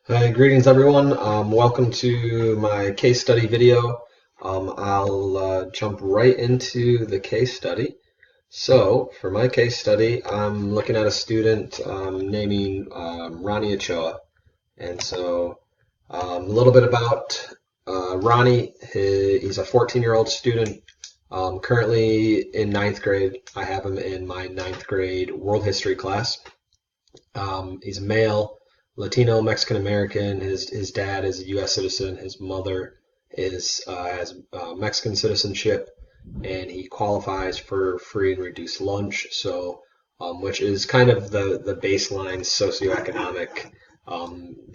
Hi, greetings everyone. Welcome to my case study video. I'll jump right into the case study. So, for my case study, I'm looking at a student naming Ronnie Ochoa. And so, a little bit about Ronnie. He's a 14-year-old student, currently in ninth grade. I have him in my ninth grade world history class. He's a male, Latino, Mexican American. His dad is a U.S. citizen. His mother has Mexican citizenship, and he qualifies for free and reduced lunch. So, which is kind of the baseline socioeconomic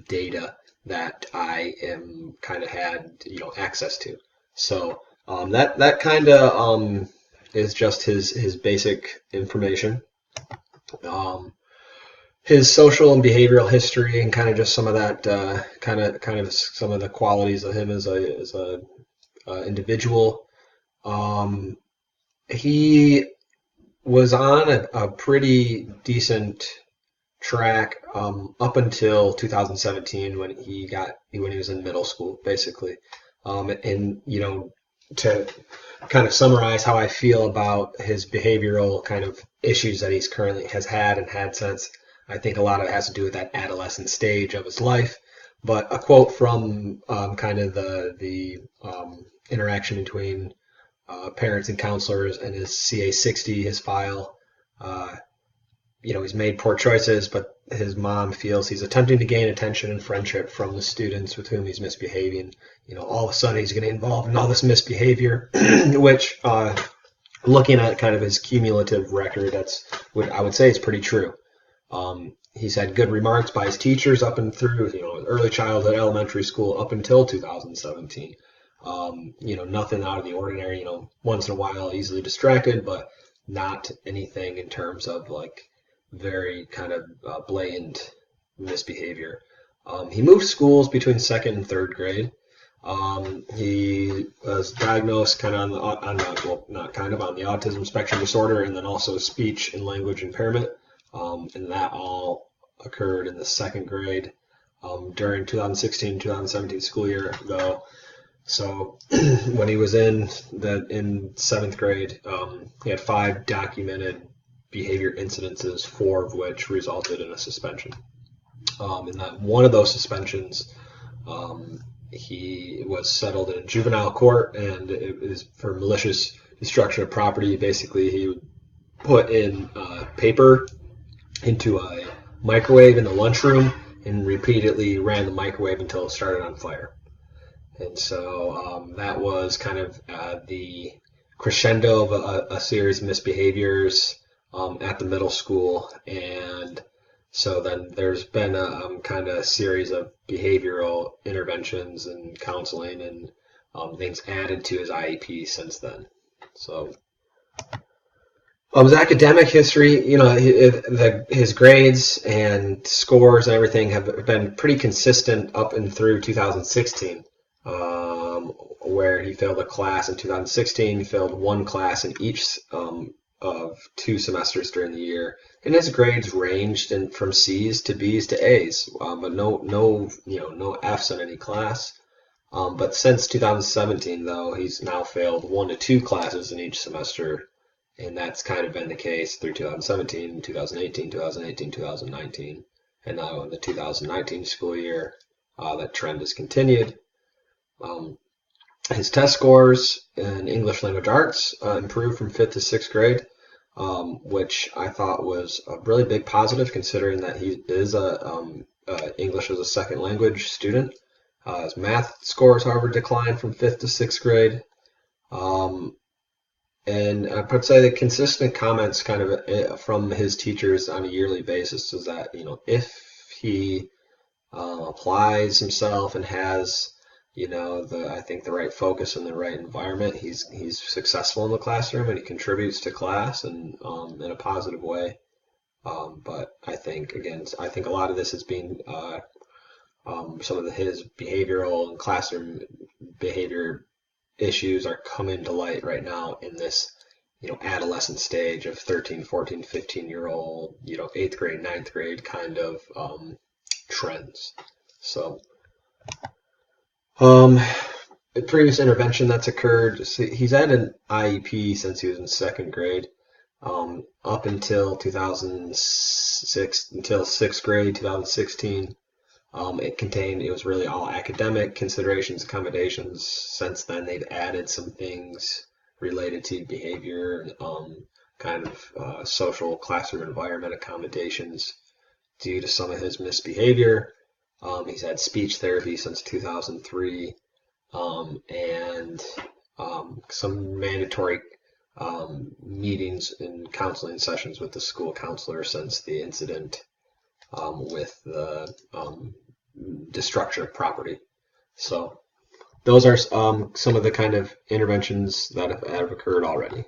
data that I am kind of had access to. So that kind of is just his basic information. Um, his social and behavioral history and kind of just some of that kind of some of the qualities of him as a individual. Um, he was on a pretty decent track up until 2017 when he was in middle school, basically. And to kind of summarize how I feel about his behavioral kind of issues that he's currently has had and had since. I think a lot of it has to do with that adolescent stage of his life. But a quote from kind of the interaction between parents and counselors and his CA60, his file. Uh, he's made poor choices, but his mom feels he's attempting to gain attention and friendship from the students with whom he's misbehaving. All of a sudden he's getting involved in all this misbehavior, which, looking at kind of his cumulative record, that's what I would say is pretty true. He's had good remarks by his teachers up and through, early childhood, elementary school, up until 2017. Nothing out of the ordinary, once in a while easily distracted, but not anything in terms of like very kind of blatant misbehavior. He moved schools between second and third grade. He was diagnosed kind of not kind of on the autism spectrum disorder, and then also speech and language impairment. And that all occurred in the second grade during 2016-2017 school year, though. So when he was in seventh grade, he had 5 documented behavior incidences, 4 of which resulted in a suspension. And that one of those suspensions, he was settled in a juvenile court, and it was for malicious destruction of property. Basically, he would put in paper into a microwave in the lunchroom and repeatedly ran the microwave until it started on fire. And so that was kind of the crescendo of a series of misbehaviors at the middle school. And so then there's been a kind of series of behavioral interventions and counseling and things added to his IEP since then. So his academic history, his grades and scores and everything have been pretty consistent up and through 2016, where he failed a class in 2016, he failed one class in each of 2 semesters during the year, and his grades ranged from C's to B's to A's, but no F's in any class. But since 2017, though, he's now failed 1 to 2 classes in each semester. And that's kind of been the case through 2017, 2018, 2018, 2019. And now in the 2019 school year, that trend has continued. His test scores in English language arts improved from 5th to 6th grade, which I thought was a really big positive considering that he is a English as a second language student. His math scores, however, declined from 5th to 6th grade. And I would say the consistent comments kind of from his teachers on a yearly basis is that, if he applies himself and has, I think the right focus and the right environment, he's successful in the classroom and he contributes to class and in a positive way. But I think a lot of this has been some of his behavioral and classroom behavior issues are coming to light right now in this, adolescent stage of 13, 14, 15-year-old, 8th grade, ninth grade kind of trends. So, a previous intervention that's occurred, so he's had an IEP since he was in second grade, up until 2006, until sixth grade, 2016. It was really all academic considerations, accommodations. Since then, they've added some things related to behavior, kind of social classroom environment accommodations due to some of his misbehavior. He's had speech therapy since 2003, and some mandatory meetings and counseling sessions with the school counselor since the incident with the destruction of property. So those are some of the kind of interventions that have occurred already.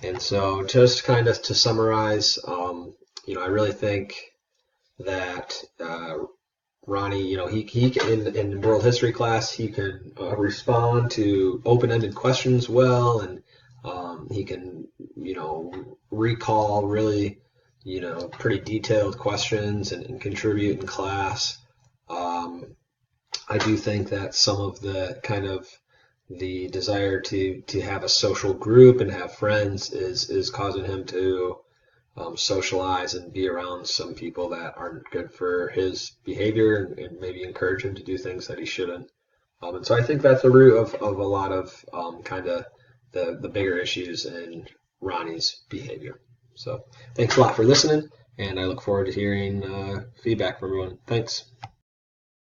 And so just kind of to summarize, I really think that Ronnie, he in world history class, he can respond to open-ended questions well, and he can, recall really, pretty detailed questions and contribute in class. I do think that some of the kind of the desire to have a social group and have friends is causing him to socialize and be around some people that aren't good for his behavior and maybe encourage him to do things that he shouldn't. And so I think that's the root of a lot of kind of the bigger issues in Ronnie's behavior. So thanks a lot for listening, and I look forward to hearing feedback from everyone. Thanks.